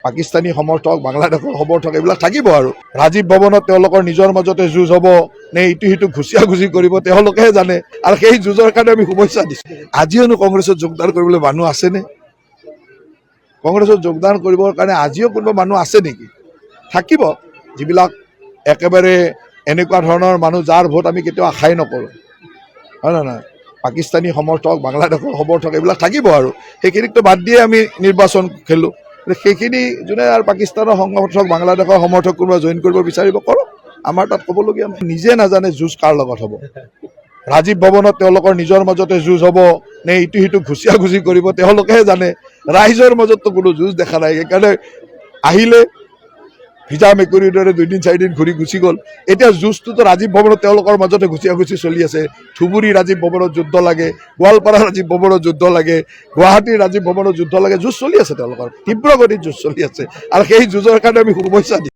পাকিস্তানী সমৰ্থক বাংলাদেশৰ সমৰ্থক এইবিলাক থাকিব আৰু ৰাজীৱ ভৱনত তেওঁলোকৰ নিজৰ মাজতে যুঁজ হ'ব নে ইটো সিটো ঘুচিয়া ঘুচি কৰিব তেওঁলোকেহে জানে আৰু সেই যুঁজৰ কাৰণে আমি শুভেচ্ছা দিছোঁ। আজিওনো কংগ্ৰেছত যোগদান কৰিবলৈ মানুহ আছেনে? কংগ্ৰেছত যোগদান কৰিবৰ কাৰণে আজিও কোনোবা মানুহ আছে নেকি? থাকিব যিবিলাক একেবাৰে এনেকুৱা ধৰণৰ মানুহ যাৰ ভোট আমি কেতিয়াও আশাই নকৰোঁ, হয় নে নহয়? পাকিস্তানী সমৰ্থক বাংলাদেশৰ সমৰ্থক এইবিলাক থাকিব আৰু সেইখিনিকতো বাদ দিয়ে আমি নিৰ্বাচন খেলোঁ। সেইখিনি যোনে আৰু পাকিস্তানৰ সমৰ্থক বাংলাদেশৰ সমৰ্থক কোনোবা জইন কৰিব বিচাৰিব কৰক, আমাৰ তাত ক'বলগীয়া নাই। নিজে নাজানে যুঁজ কাৰ লগত হ'ব। ৰাজীৱ ভৱনত তেওঁলোকৰ নিজৰ মাজতে যুঁজ হ'ব নে ইটো সিটো ঘুচিয়া ঘুচি কৰিব তেওঁলোকেহে জানে। ৰাইজৰ মাজততো কোনো যুঁজ দেখা নাই। সেইকাৰণে আহিলে ভিজা মেকুৰীৰ দৰে 2 দিন 4 দিন ঘূৰি গুচি গ'ল। এতিয়া যুঁজটোতো ৰাজীৱ ভৱনত তেওঁলোকৰ মাজতে ঘুচিয়া ঘুচি চলি আছে। ধুবুৰী ৰাজীৱ ভৱনত যুদ্ধ লাগে, গোৱালপাৰা ৰাজীৱ ভৱনত যুদ্ধ লাগে, গুৱাহাটীৰ ৰাজীৱ ভৱনত যুদ্ধ লাগে, যুঁজ চলি আছে তেওঁলোকৰ তীব্ৰ গতিত যুঁজ চলি আছে আৰু সেই যুঁজৰ কাৰণে আমি শুভেচ্ছা দিওঁ।